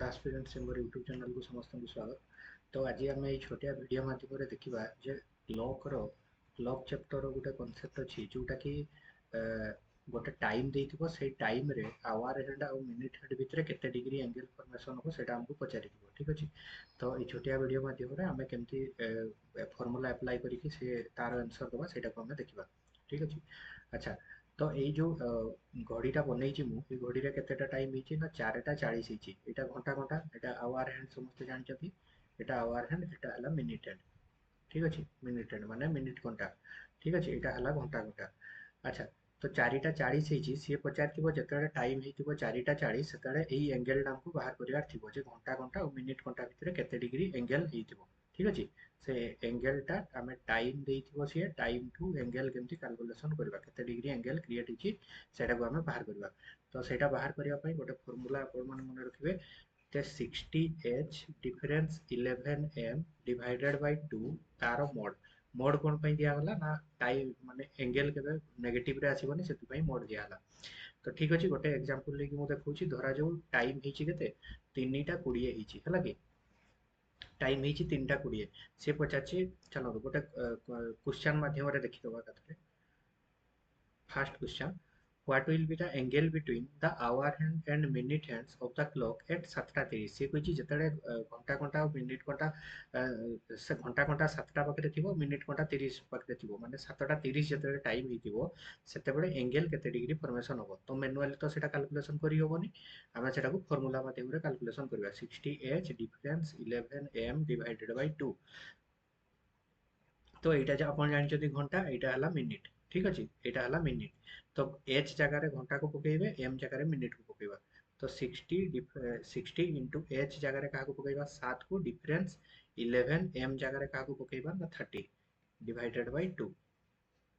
दास parents मोर YouTube channel को समस्त को स्वागत। तो आज आम ये छोटिया वीडियो माध्यम देखा जे क्लॉक चैप्टर गोटे कनसेप्ट अच्छी जोटा कि गोटे टाइम देथिबो से टाइम रे आवर हैंड और मिनिट हैंड भितर केते डिग्री एंगल फॉर्मेशन हो सेटा हमको पचारि ठीक अछि। तो ये छोटिया वीडियो माध्यम रे हमें केमती फार्मूला अप्लाई करिकि से तार आंसर दबा सेटा को हमें देखिबा ठीक अछि। अच्छा, तो ये जो घड़ीटा बनई मु घड़ी केतेटा टाइम होती ना 4:40 होती। यहाँ घंटा घंटा यहाँ आवर हैंड समस्त जानते यहाँ आवर हैंड यहाँ है मिनिट हैंड ठीक अच्छे। मिनिट हैंड माने मिनिट घंटा ठीक अच्छे। यहाँ है घंटा घंटा। अच्छा, तो 4:40 होती सी पचार जो टाइम हो 4:40 से एंगेल टाइम को बाहर करार थी घंटा घंटा और मिनिट घंटा भितर केते डिग्री एंगेल हो ठीक अच्छे। से एंगेलटा आम टाइम देथिबो सी टाइम टू एंगेल केमती कैलकुलेशन करबा केते डिग्री एंगेल क्रिएट होची सेटा को हमें बाहर करबा। तो सेटा बाहर करिया पई गोटे फार्मूला आपण माने मन रखिबे जे 60h difference 11m divided by 2 तार मोड। मोड कोन पई दिया होला ना टाइम माने एंगेल केबे नेगेटिव रे आसीबोनी सेति पई मोड दिया होला। तो ठीक अछि, गोटे एग्जांपल लेके मु देखौची धरा जो टाइम हिची केते 3:20 हिची हला कि टाइम हिची 3:20 से पचाची। चलो गोटे क्वेश्चन माध्यम रे देखि दबा कथरे। First question, what will be the angle between the hour hand and minute hands of the clock at 7:30 से कहिछि जतले घंटा घंटा और मिनिट घंटा से घंटा घंटा 7टा पाखरे थिबो मिनिट घंटा 30 पाखरे थिबो माने 7:30 जतले टाइम हिथिबो सेते बेले एंगल केते डिग्री फॉर्मेशन होबो। तो मैनुअली तो सेटा कैलकुलेशन करि होबोनी, आमे सेटा को फार्मूला माध्यम रे कैलकुलेशन करबा 60h difference 11m divided by 2। तो यहाँ जो आप जानते घंटा यहाँ है मिनिट ठीक अच्छे। यहाँ है मिनिट तो एच जगार घंटा को पकेबे एम जगार मिनिट को पकेबा। तो 60 इंटू एच जगार क्या पकेबा 7 को डिफरेंस 11 एम जगार क्या पकेबा ना 30 डिवाइडेड बाय 2।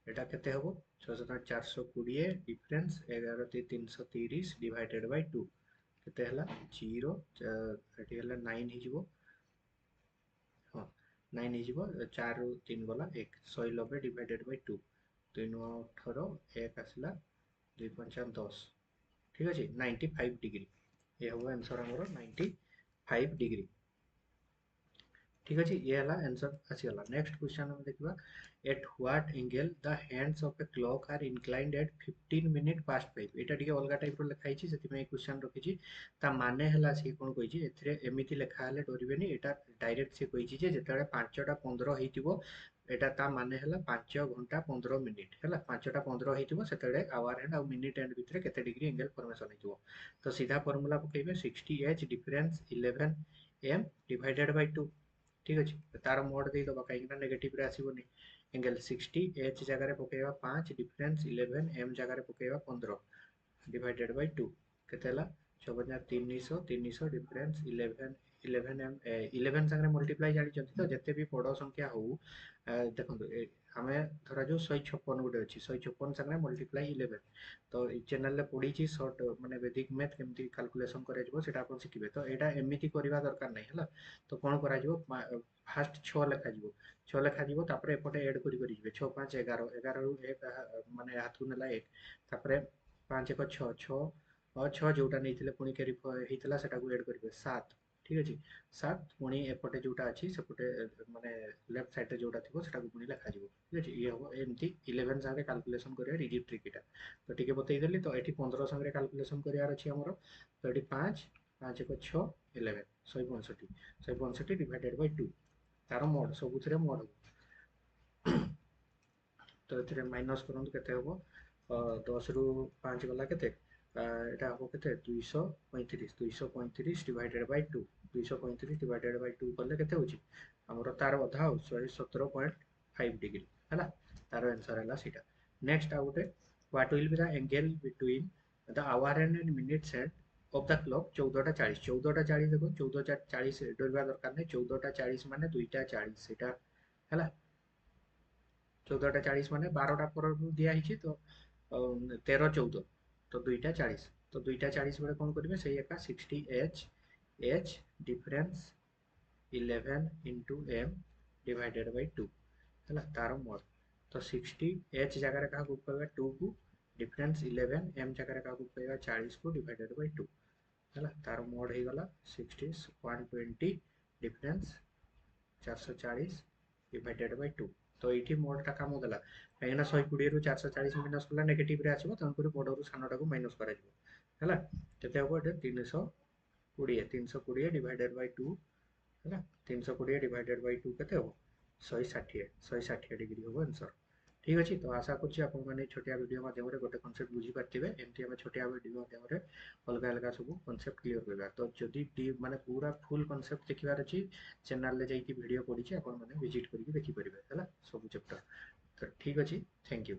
यहाँ केते हबो 6,420 डिफरेंस 11,330 डिवाइडेड बाय 2 केते हला 0 एटी हला 9 हिजबो। हाँ 9 हिजबो 4 रु 3 गला 1 190 डिवाइडेड बाय 2 3 18 1 आसला 2 5 10 ठीक अच्छे 95 डिग्री। ये हम आंसर हमर 95 डिग्री ठीक अच्छे। ये है आंसर आसीगला। नेक्स्ट क्वेश्चन हम देखा at what angle the hands of a clock are inclined at 15 minute past 5। एटा टिके अलगा टाइप रो लिखा हिची सेति में क्वेश्चन रखिची ता माने हला से कोन कहिची एथरे एमिति लिखा हले डरिबेनी। एटा डायरेक्ट से कहिची जे जेतले 5:15 हेतिबो एटा ता माने हला 5 घंटा 15 मिनिट हला 5:15 हेतिबो सेतले आवर हैंड और मिनिट हैंड भितरे केते डिग्री एंगल फॉर्मेशन हेतिबो। तो सीधा फार्मूला पकेबे 60h difference 11m divided by 2 ठीक अच्छे। तार मोड दे दबा कहीं नेगेटिव रे आसीबोनी एंगल 60 एच जगह पकेबा 5 डिफरेंस 11 एम जगह पकेबा 15 डिवाइडेड बाय 2 केते हला 6,300 300 डिफरेंस 11 11 एम 11 संगे मल्टीप्लाई जानि जति तो जते भी बड़ संख्या हो देखंतु आमे धरा जो 156 गुटे अछि 156 संगे मल्टीप्लाई 11। तो चैनल रे पड़ी छी शॉर्ट माने वैदिक मैथ केमती कैलकुलेशन करे जबो सेटा अपन सिखिबे। तो एटा एमिति करबा दरकार नै हला। तो कोन करा जबो फास्ट 6 लेखा जीवो 6 लेखा जीवो तापरे एपटे ऐड करी करी जिवे 6 5 11 11 रु 1 माने हाथ को नेला 1 तापरे 5 1 6 6 और 6 जोटा नैथिले पुणी केरी हेतला सेटा को ऐड करिवे 7 ठीक अछि। 7 पुणी एपटे जोटा अछि सेपटे माने लेफ्ट साइड रे जोटा थिबो सेटा को पुणी लेखा जीवो ठीक अछि। ये हो एमती 11 संगे कैलकुलेशन करिया इजी ट्रिक एटा। तो ठीक बतई देली तो एठी 15 संगे कैलकुलेशन करियार अछि हमरो। तो एठी 5 5 1 6 11 165 डिवाइडेड बाय 2 तार मोड सबुथिरे मोड। तो एथिरे माइनस करंतु केते हबो 10 रु 5 गला केते एटा हबो केते 235 235 डिवाइडेड बाय 2 235 डिवाइडेड बाय 2 करले केते होची हमरो तार अधा हो 17.5 डिग्री हैला तार आंसर हैला सीटा। नेक्स्ट आ गोटे what will be the angle between the hour hand and minutes hand of the clock 14:40 14:40 देखो 14:40 डरबा दरकार नै 14:40 माने 2:40 सेटा हैला 14:40 माने 12टा पर दिया हिची तो 13 14 तो 2:40 तो 2:40 बेले कोन करिवे सेही एका 60h h difference 11 into m divided by 2 हैला तार मोड। तो 60 h जगह का को पवेगा 2 को डिफरेंस 11 m जगह का को पवेगा 40 को डिवाइडेड बाय 2 है तार मोड हो गला 60 120 डिफरेंस 440 डिवाइडेड बाय 2 तो ये मोडटा काम देला कहीं 120 रु 440 माइनस कला नेगेटिव रे आसीबो तेणुकर बड़ रु सानटा को माइनस करा है केते हम ये 320 डिवाइडेड बाय 2 है 320 डिवाइडेड बाय 2 केते हम 160 डिग्री हम आंसर ठीक अच्छे तो आशा करुँच आपने छोटिया वीडियो मध्यम गोटे कनसेप्ट बुझीपारे एमती आम छोटिया वीडियो मध्यम अलग अलग सब कनसेप्ट क्लीयर करवा तो जदि माने पूरा फुल कनसेप्ट देखार अच्छी चैनल वीडियो पड़ी आपने विजिट करके देखिपारे है सब चैप्टर तो ठीक अच्छे थैंक यू।